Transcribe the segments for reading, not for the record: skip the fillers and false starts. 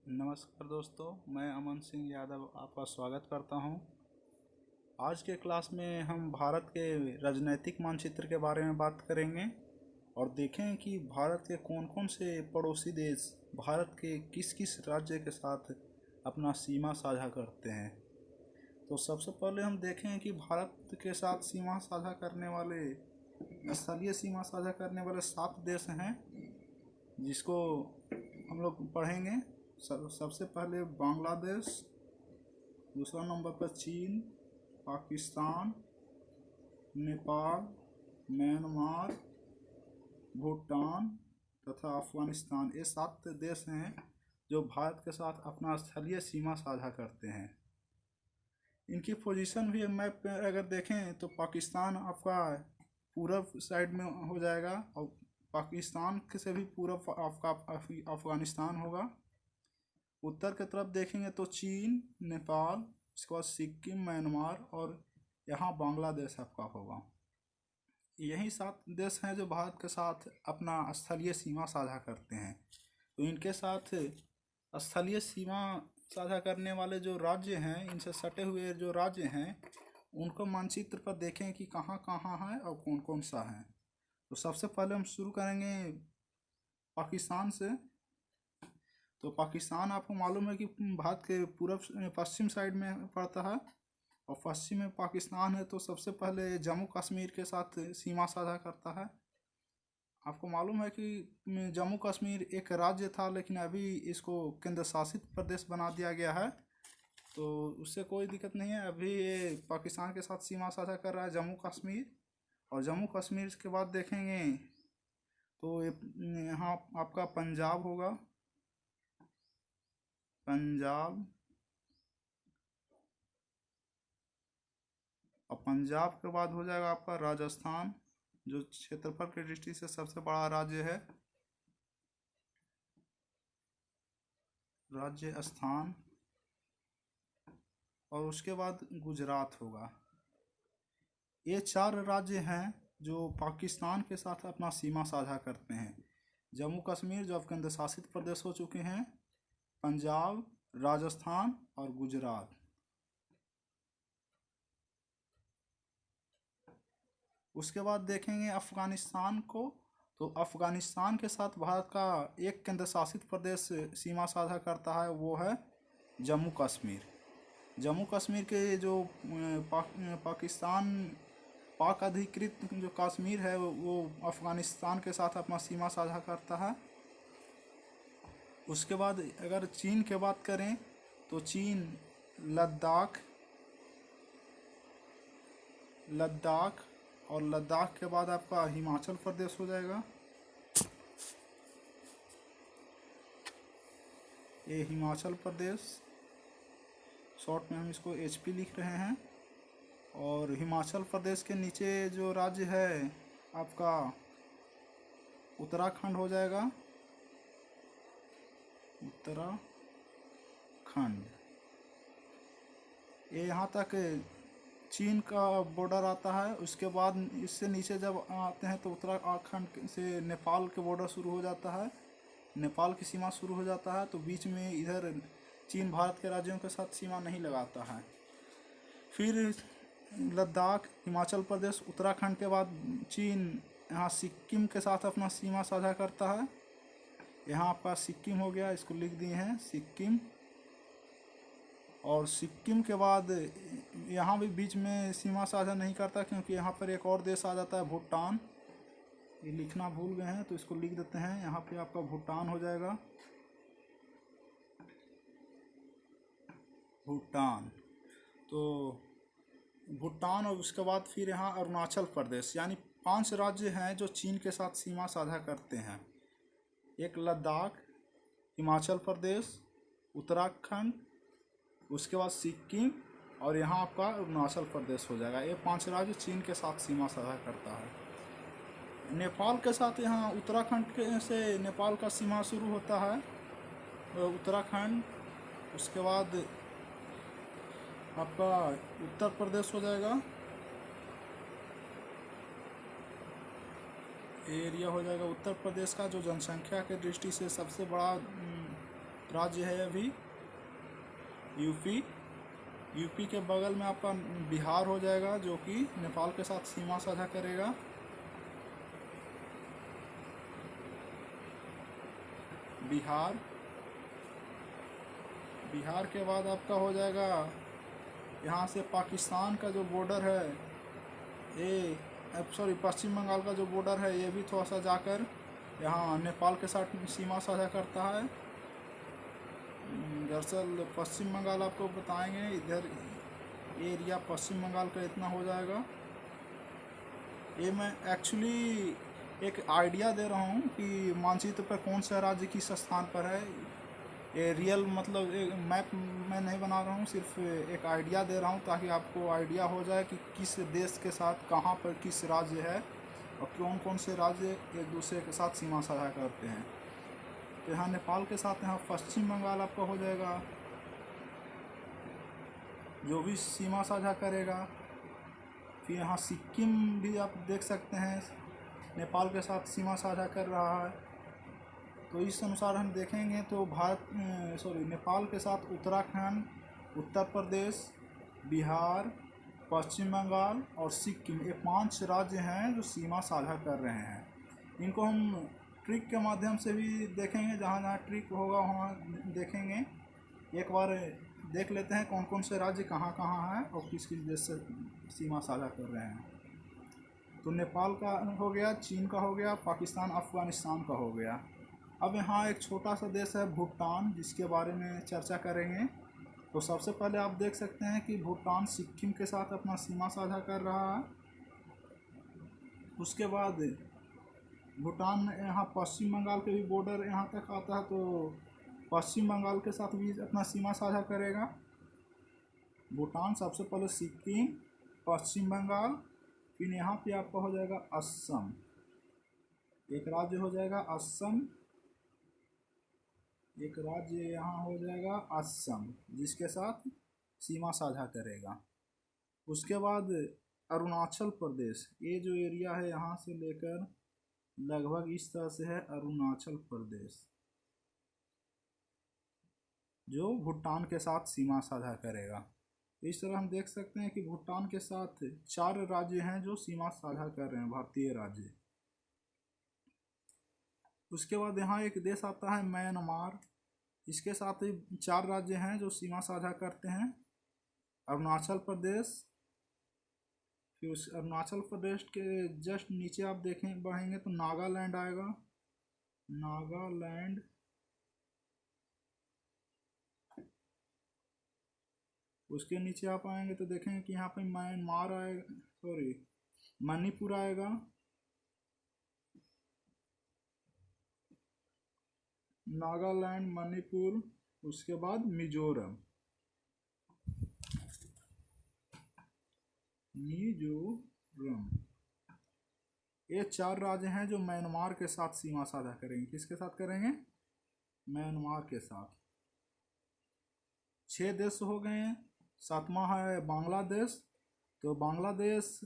नमस्कार दोस्तों, मैं अमन सिंह यादव आपका स्वागत करता हूं। आज के क्लास में हम भारत के राजनैतिक मानचित्र के बारे में बात करेंगे और देखें कि भारत के कौन कौन से पड़ोसी देश भारत के किस किस राज्य के साथ अपना सीमा साझा करते हैं। तो सबसे पहले हम देखें कि भारत के साथ सीमा साझा करने वाले स्थलीय सीमा साझा करने वाले 7 देश हैं, जिसको हम लोग पढ़ेंगे। सबसे पहले बांग्लादेश, दूसरा नंबर पर चीन, पाकिस्तान, नेपाल, म्यांमार, भूटान तथा अफगानिस्तान। ये 7 देश हैं जो भारत के साथ अपना स्थलीय सीमा साझा करते हैं। इनकी पोजीशन भी मैप पे अगर देखें तो पाकिस्तान आपका पूरब साइड में हो जाएगा और पाकिस्तान से भी पूरब आपका अफगानिस्तान होगा। उत्तर की तरफ देखेंगे तो चीन, नेपाल, इसके बाद सिक्किम, म्यांमार और यहाँ बांग्लादेश आपका होगा। यही 7 देश हैं जो भारत के साथ अपना स्थलीय सीमा साझा करते हैं। तो इनके साथ स्थलीय सीमा साझा करने वाले जो राज्य हैं, इनसे सटे हुए जो राज्य हैं, उनको मानचित्र पर देखें कि कहाँ कहाँ है और कौन कौन सा है। तो सबसे पहले हम शुरू करेंगे पाकिस्तान से। तो पाकिस्तान आपको मालूम है कि भारत के पूर्व पश्चिम साइड में पड़ता है और पश्चिम में पाकिस्तान है। तो सबसे पहले जम्मू कश्मीर के साथ सीमा साझा करता है। आपको मालूम है कि जम्मू कश्मीर एक राज्य था, लेकिन अभी इसको केंद्र शासित प्रदेश बना दिया गया है, तो उससे कोई दिक्कत नहीं है। अभी ये पाकिस्तान के साथ सीमा साझा कर रहा है जम्मू कश्मीर। और जम्मू कश्मीर के बाद देखेंगे तो यहाँ आपका पंजाब होगा, पंजाब। और पंजाब के बाद हो जाएगा आपका राजस्थान, जो क्षेत्रफल की दृष्टि से सबसे बड़ा राज्य है, राजस्थान। और उसके बाद गुजरात होगा। ये 4 राज्य हैं जो पाकिस्तान के साथ अपना सीमा साझा करते हैं। जम्मू कश्मीर जो अब केंद्र शासित प्रदेश हो चुके हैं, पंजाब, राजस्थान और गुजरात। उसके बाद देखेंगे अफ़गानिस्तान को। तो अफ़गानिस्तान के साथ भारत का एक केंद्र शासित प्रदेश सीमा साझा करता है, वो है जम्मू कश्मीर। जम्मू कश्मीर के जो पाकिस्तान पाक अधिकृत जो कश्मीर है, वो अफ़गानिस्तान के साथ अपना सीमा साझा करता है। उसके बाद अगर चीन की बात करें तो चीन लद्दाख और लद्दाख के बाद आपका हिमाचल प्रदेश हो जाएगा। ये हिमाचल प्रदेश, शॉर्ट में हम इसको HP लिख रहे हैं। और हिमाचल प्रदेश के नीचे जो राज्य है आपका उत्तराखंड हो जाएगा, उत्तराखंड। ये यहाँ तक चीन का बॉर्डर आता है। उसके बाद इससे नीचे जब आते हैं तो उत्तराखंड से नेपाल के बॉर्डर शुरू हो जाता है, नेपाल की सीमा शुरू हो जाता है। तो बीच में इधर चीन भारत के राज्यों के साथ सीमा नहीं लगाता है। फिर लद्दाख, हिमाचल प्रदेश, उत्तराखंड के बाद चीन यहाँ सिक्किम के साथ अपना सीमा साझा करता है। यहाँ आपका सिक्किम हो गया, इसको लिख दिए हैं सिक्किम। और सिक्किम के बाद यहाँ भी बीच में सीमा साझा नहीं करता, क्योंकि यहाँ पर एक और देश आ जाता है भूटान। ये लिखना भूल गए हैं तो इसको लिख देते हैं। यहाँ पे आपका भूटान हो जाएगा, भूटान। तो भूटान और उसके बाद फिर यहाँ अरुणाचल प्रदेश, यानी 5 राज्य हैं जो चीन के साथ सीमा साझा करते हैं। एक लद्दाख, हिमाचल प्रदेश, उत्तराखंड, उसके बाद सिक्किम और यहाँ आपका अरुणाचल प्रदेश हो जाएगा। ये 5 राज्य चीन के साथ सीमा साझा करता है। नेपाल के साथ यहाँ उत्तराखंड से नेपाल का सीमा शुरू होता है, उत्तराखंड। उसके बाद आपका उत्तर प्रदेश हो जाएगा, एरिया हो जाएगा उत्तर प्रदेश का, जो जनसंख्या के दृष्टि से सबसे बड़ा राज्य है अभी यूपी। यूपी के बगल में आपका बिहार हो जाएगा, जो कि नेपाल के साथ सीमा साझा करेगा। बिहार। बिहार के बाद आपका हो जाएगा यहाँ से पाकिस्तान का जो बॉर्डर है, ये सॉरी पश्चिम बंगाल का जो बॉर्डर है, ये भी थोड़ा सा जाकर यहाँ नेपाल के साथ सीमा साझा करता है। दरअसल पश्चिम बंगाल आपको बताएंगे, इधर एरिया पश्चिम बंगाल का इतना हो जाएगा। ये मैं एक्चुअली एक आइडिया दे रहा हूँ कि मानचित्र पर कौन सा राज्य किस स्थान पर है। ये रियल मतलब मैप मैं नहीं बना रहा हूँ, सिर्फ एक आइडिया दे रहा हूँ ताकि आपको आइडिया हो जाए कि किस देश के साथ कहाँ पर किस राज्य है और कौन कौन से राज्य एक दूसरे के साथ सीमा साझा करते हैं। तो यहाँ नेपाल के साथ यहाँ पश्चिम बंगाल आपका हो जाएगा, जो भी सीमा साझा करेगा। फिर यहाँ सिक्किम भी आप देख सकते हैं, नेपाल के साथ सीमा साझा कर रहा है। तो इस अनुसार हम देखेंगे तो नेपाल के साथ उत्तराखंड, उत्तर प्रदेश, बिहार, पश्चिम बंगाल और सिक्किम, ये 5 राज्य हैं जो सीमा साझा कर रहे हैं। इनको हम ट्रिक के माध्यम से भी देखेंगे, जहाँ जहाँ ट्रिक होगा वहाँ देखेंगे। एक बार देख लेते हैं कौन कौन से राज्य कहाँ कहाँ हैं और किस किस देश से सीमा साझा कर रहे हैं। तो नेपाल का हो गया, चीन का हो गया, पाकिस्तान अफ़गानिस्तान का हो गया। अब यहाँ एक छोटा सा देश है भूटान, जिसके बारे में चर्चा करेंगे। तो सबसे पहले आप देख सकते हैं कि भूटान सिक्किम के साथ अपना सीमा साझा कर रहा है। उसके बाद भूटान यहाँ पश्चिम बंगाल के भी बॉर्डर यहाँ तक आता है, तो पश्चिम बंगाल के साथ भी अपना सीमा साझा करेगा। भूटान सबसे पहले सिक्किम, पश्चिम बंगाल, फिर यहाँ पे आपका हो जाएगा असम, एक राज्य हो जाएगा असम। एक राज्य यहाँ हो जाएगा असम, जिसके साथ सीमा साझा करेगा। उसके बाद अरुणाचल प्रदेश, ये जो एरिया है यहाँ से लेकर लगभग इस तरह से है अरुणाचल प्रदेश, जो भूटान के साथ सीमा साझा करेगा। इस तरह हम देख सकते हैं कि भूटान के साथ 4 राज्य हैं जो सीमा साझा कर रहे हैं, भारतीय राज्य। उसके बाद यहाँ एक देश आता है म्यांमार, इसके साथ ही 4 राज्य हैं जो सीमा साझा करते हैं, अरुणाचल प्रदेश। फिर उस अरुणाचल प्रदेश के जस्ट नीचे आप देखें बढ़ेंगे तो नागालैंड आएगा, नागालैंड। उसके नीचे आप आएंगे तो देखेंगे कि यहाँ पे म्यांमार आएगा, सॉरी मणिपुर आएगा, नागालैंड, मणिपुर। उसके बाद मिजोरम, ये 4 राज्य हैं जो म्यांमार के साथ सीमा साझा करेंगे। किसके साथ करेंगे? म्यांमार के साथ। 6 देश हो गए हैं। 7वां है बांग्लादेश। तो बांग्लादेश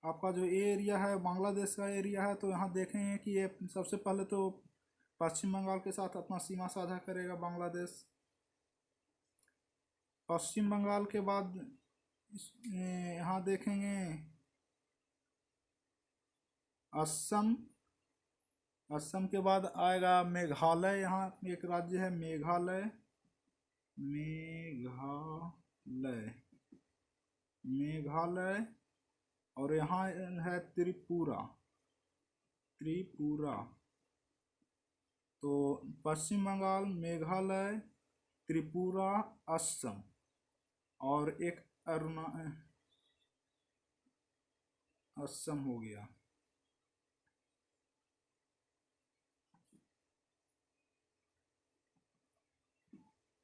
आपका जो एरिया है बांग्लादेश का एरिया है, तो यहाँ देखेंगे कि ये सबसे पहले तो पश्चिम बंगाल के साथ अपना सीमा साझा करेगा बांग्लादेश। पश्चिम बंगाल के बाद यहाँ देखेंगे असम। असम के बाद आएगा मेघालय, यहाँ एक राज्य है मेघालय, मेघालय, मेघालय। और यहाँ है त्रिपुरा, त्रिपुरा। तो पश्चिम बंगाल, मेघालय, त्रिपुरा, असम और एक असम हो गया।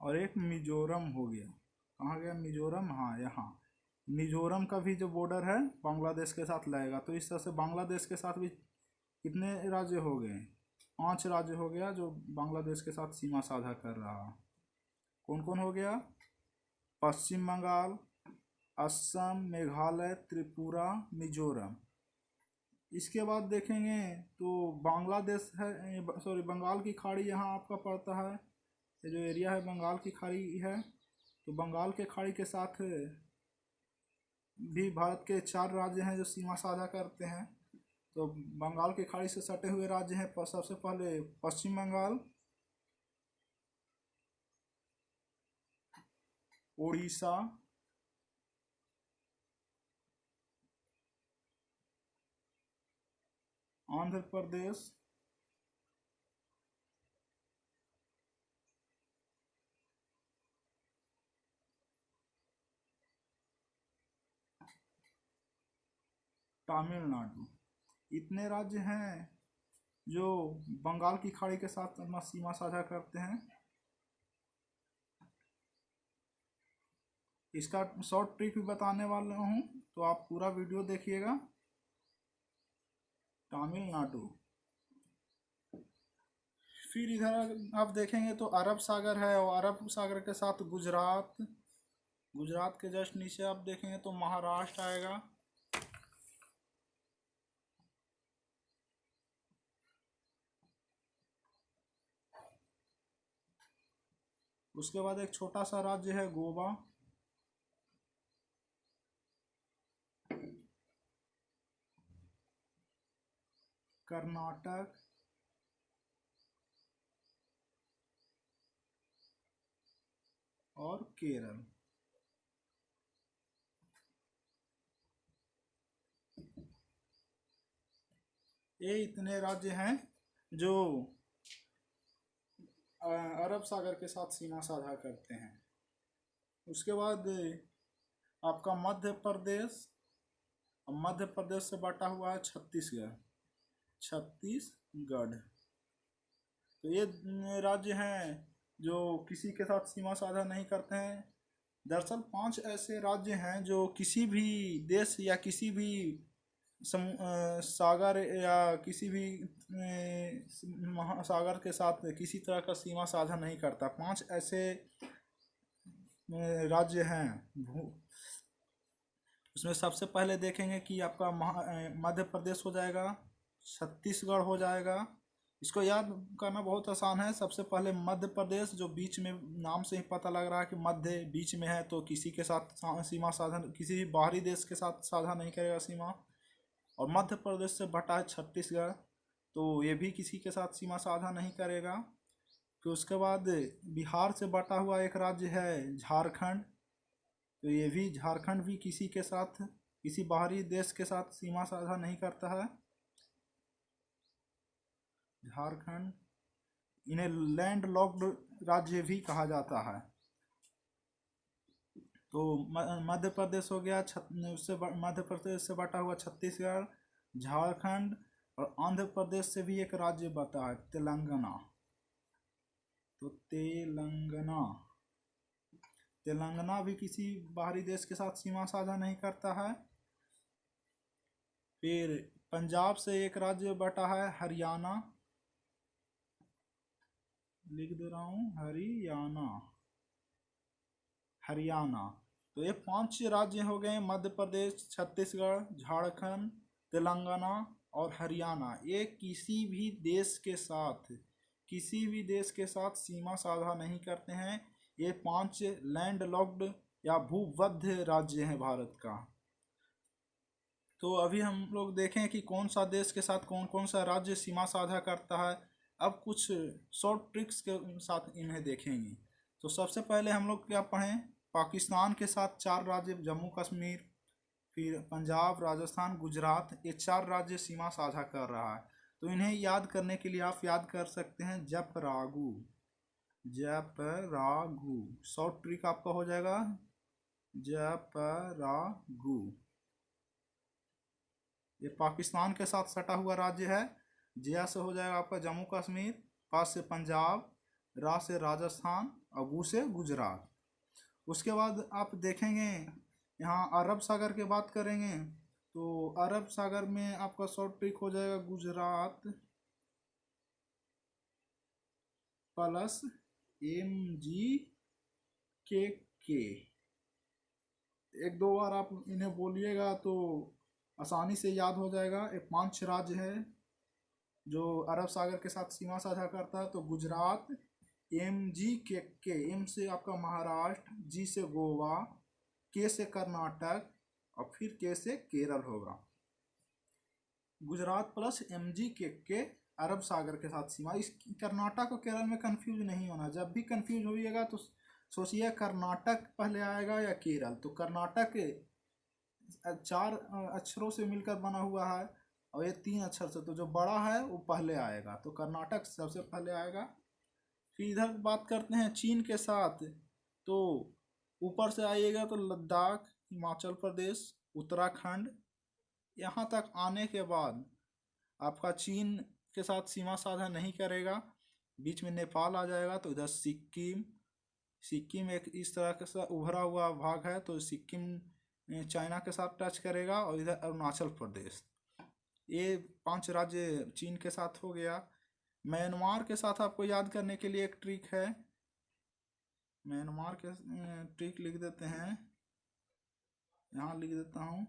और एक मिजोरम हो गया। कहाँ गया मिजोरम? हाँ, यहाँ मिजोरम का भी जो बॉर्डर है बांग्लादेश के साथ लगेगा। तो इस तरह से बांग्लादेश के साथ भी कितने राज्य हो गए? 5 राज्य हो गया जो बांग्लादेश के साथ सीमा साझा कर रहा। कौन कौन हो गया? पश्चिम बंगाल, असम, मेघालय, त्रिपुरा, मिजोरम। इसके बाद देखेंगे तो बांग्लादेश है, सॉरी बंगाल की खाड़ी यहाँ आपका पड़ता है। ये जो एरिया है बंगाल की खाड़ी है, तो बंगाल के खाड़ी के साथ भी भारत के 4 राज्य हैं जो सीमा साझा करते हैं। तो बंगाल की खाड़ी से सटे हुए राज्य हैं, सबसे पहले पश्चिम बंगाल, उड़ीसा, आंध्र प्रदेश, तमिलनाडु। इतने राज्य हैं जो बंगाल की खाड़ी के साथ अपना सीमा साझा करते हैं। इसका शॉर्ट ट्रिक भी बताने वाला हूँ, तो आप पूरा वीडियो देखिएगा। तमिलनाडु। फिर इधर आप देखेंगे तो अरब सागर है, और अरब सागर के साथ गुजरात, गुजरात के जस्ट नीचे आप देखेंगे तो महाराष्ट्र आएगा। उसके बाद एक छोटा सा राज्य है गोवा, कर्नाटक, और केरल। ये इतने राज्य हैं जो अरब सागर के साथ सीमा साझा करते हैं। उसके बाद आपका मध्य प्रदेश, मध्य प्रदेश से बटा हुआ है छत्तीसगढ़, छत्तीसगढ़। तो ये राज्य हैं जो किसी के साथ सीमा साझा नहीं करते हैं। दरअसल 5 ऐसे राज्य हैं जो किसी भी देश या किसी भी सागर या किसी भी महासागर के साथ किसी तरह का सीमा साझा नहीं करता। 5 ऐसे राज्य हैं। उसमें सबसे पहले देखेंगे कि आपका मध्य प्रदेश हो जाएगा, छत्तीसगढ़ हो जाएगा। इसको याद करना बहुत आसान है। सबसे पहले मध्य प्रदेश, जो बीच में, नाम से ही पता लग रहा है कि मध्य बीच में है, तो किसी के साथ सीमा साझा, किसी भी बाहरी देश के साथ साझा नहीं करेगा सीमा। और मध्य प्रदेश से बटा है छत्तीसगढ़, तो ये भी किसी के साथ सीमा साझा नहीं करेगा। फिर उसके बाद बिहार से बटा हुआ एक राज्य है झारखंड, तो ये भी, झारखंड भी किसी के साथ, किसी बाहरी देश के साथ सीमा साझा नहीं करता है। झारखंड, इन्हें लैंड लॉक्ड राज्य भी कहा जाता है। तो मध्य प्रदेश हो गया, उससे मध्य प्रदेश से बटा हुआ छत्तीसगढ़, झारखंड, और आंध्र प्रदेश से भी एक राज्य बता है, तेलंगाना। तो तेलंगाना, तेलंगाना भी किसी बाहरी देश के साथ सीमा साझा नहीं करता है। फिर पंजाब से एक राज्य बटा है हरियाणा, लिख दे रहा हूँ, हरियाणा, हरियाणा। तो ये 5 राज्य हो गए, मध्य प्रदेश, छत्तीसगढ़, झारखंड, तेलंगाना और हरियाणा। ये किसी भी देश के साथ, किसी भी देश के साथ सीमा साझा नहीं करते हैं। ये 5 लैंड लॉक्ड या भूबद्ध राज्य हैं भारत का। तो अभी हम लोग देखें कि कौन सा देश के साथ कौन कौन सा राज्य सीमा साझा करता है। अब कुछ शॉर्ट ट्रिक्स के साथ इन्हें देखेंगे। तो सबसे पहले हम लोग क्या पढ़ें, पाकिस्तान के साथ 4 राज्य, जम्मू कश्मीर, फिर पंजाब, राजस्थान, गुजरात, ये 4 राज्य सीमा साझा कर रहा है। तो इन्हें याद करने के लिए आप याद कर सकते हैं जपरागू, जपरागू। शॉर्ट ट्रिक आपका हो जाएगा जपरागू। ये पाकिस्तान के साथ सटा हुआ राज्य है। जया से हो जाएगा आपका जम्मू कश्मीर, पा से पंजाब, रा से राजस्थान, और गू से गुजरात। उसके बाद आप देखेंगे यहाँ अरब सागर की बात करेंगे, तो अरब सागर में आपका शॉर्ट ट्रिक हो जाएगा गुजरात प्लस MGKK। एक दो बार आप इन्हें बोलिएगा तो आसानी से याद हो जाएगा। ये 5 राज्य है जो अरब सागर के साथ सीमा साझा करता है। तो गुजरात, के एम से आपका महाराष्ट्र, जी से गोवा, के से कर्नाटक और फिर के से केरल होगा। गुजरात प्लस के अरब सागर के साथ सीमा। इस कर्नाटक और केरल में कंफ्यूज नहीं होना। जब भी कंफ्यूज होइएगा तो सोचिए कर्नाटक पहले आएगा या केरल। तो कर्नाटक 4 अक्षरों से मिलकर बना हुआ है और ये 3 अक्षर से, तो जो बड़ा है वो पहले आएगा। तो कर्नाटक सबसे पहले आएगा। फिर इधर बात करते हैं चीन के साथ। तो ऊपर से आइएगा तो लद्दाख, हिमाचल प्रदेश, उत्तराखंड, यहाँ तक आने के बाद आपका चीन के साथ सीमा साझा नहीं करेगा। बीच में नेपाल आ जाएगा। तो इधर सिक्किम एक इस तरह का सा उभरा हुआ भाग है। तो सिक्किम चाइना के साथ टच करेगा। और इधर अरुणाचल प्रदेश। ये 5 राज्य चीन के साथ हो गया। म्यांमार के साथ आपको याद करने के लिए एक ट्रिक है। म्यांमार के ट्रिक लिख देते हैं, यहाँ लिख देता हूँ,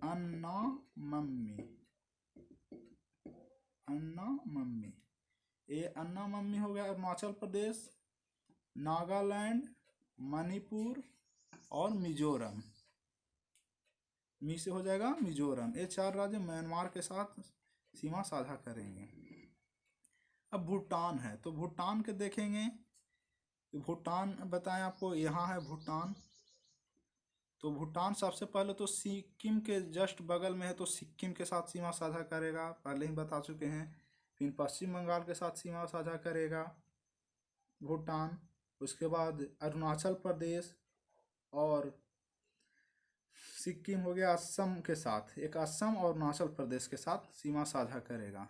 अन्ना मम्मी। ये अन्ना मम्मी हो गया अरुणाचल प्रदेश, नागालैंड, मणिपुर और मिजोरम। मी से हो जाएगा मिजोरम। ये 4 राज्य म्यांमार के साथ सीमा साझा करेंगे। अब भूटान है। तो भूटान के देखेंगे। भूटान बताएं आपको, यहाँ है भूटान। तो भूटान सबसे पहले तो सिक्किम के जस्ट बगल में है। तो सिक्किम के साथ सीमा साझा करेगा, पहले ही बता चुके हैं। फिर पश्चिम बंगाल के साथ सीमा साझा करेगा भूटान। उसके बाद अरुणाचल प्रदेश और सिक्किम हो गया असम के साथ। एक असम और अरुणाचल प्रदेश के साथ सीमा साझा करेगा।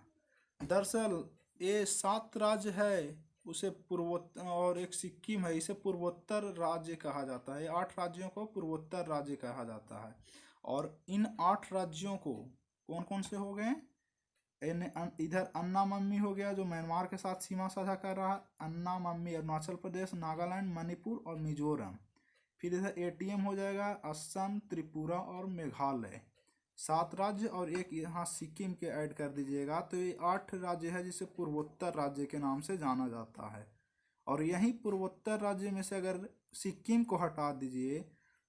दरअसल ये 7 राज्य है, उसे पूर्वोत्तर, और एक सिक्किम है, इसे पूर्वोत्तर राज्य कहा जाता है। 8 राज्यों को पूर्वोत्तर राज्य कहा जाता है। और इन 8 राज्यों को कौन कौन से हो गए? इधर अन्ना मम्मी हो गया जो म्यांमार के साथ सीमा साझा कर रहा है। अन्ना मम्मी अरुणाचल प्रदेश, नागालैंड, मणिपुर और मिजोरम। फिर इधर एटीएम हो जाएगा असम, त्रिपुरा और मेघालय। 7 राज्य और एक यहाँ सिक्किम के ऐड कर दीजिएगा। तो ये 8 राज्य है जिसे पूर्वोत्तर राज्य के नाम से जाना जाता है। और यही पूर्वोत्तर राज्य में से अगर सिक्किम को हटा दीजिए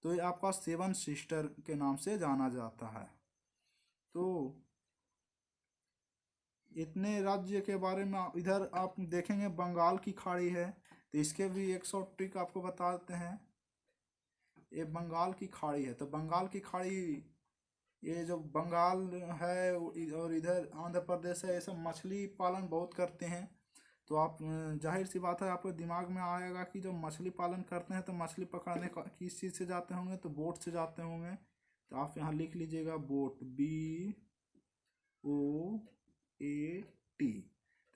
तो ये आपका 7 सिस्टर के नाम से जाना जाता है। तो इतने राज्य के बारे में इधर आप देखेंगे बंगाल की खाड़ी है। तो इसके भी एक शॉर्ट ट्रिक आपको बताते हैं। ये बंगाल की खाड़ी है। तो बंगाल की खाड़ी, ये जो बंगाल है और इधर आंध्र प्रदेश है, ये सब मछली पालन बहुत करते हैं। तो आप जाहिर सी बात है आपके दिमाग में आएगा कि जब मछली पालन करते हैं तो मछली पकड़ने किस चीज़ से जाते होंगे? तो बोट से जाते होंगे। तो आप यहाँ लिख लीजिएगा बोट, BOAT।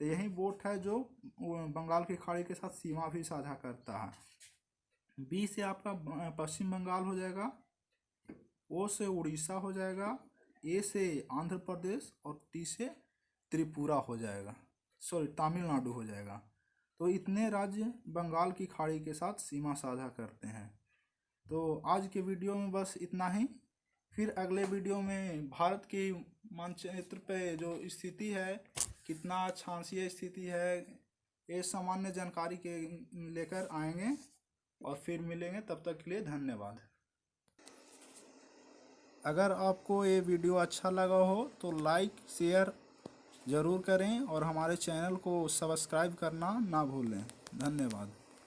तो यही बोट है जो बंगाल की खाड़ी के साथ सीमा भी साझा करता है। बी से आपका पश्चिम बंगाल हो जाएगा, ओ से उड़ीसा हो जाएगा, ए से आंध्र प्रदेश और टी से त्रिपुरा हो जाएगा, सॉरी तमिलनाडु हो जाएगा। तो इतने राज्य बंगाल की खाड़ी के साथ सीमा साझा करते हैं। तो आज के वीडियो में बस इतना ही। फिर अगले वीडियो में भारत की मानचित्र पे जो स्थिति है, कितना अक्षांशीय स्थिति है, ये सामान्य जानकारी के लेकर आएंगे और फिर मिलेंगे। तब तक के लिए धन्यवाद। अगर आपको ये वीडियो अच्छा लगा हो तो लाइक शेयर ज़रूर करें और हमारे चैनल को सब्सक्राइब करना ना भूलें। धन्यवाद।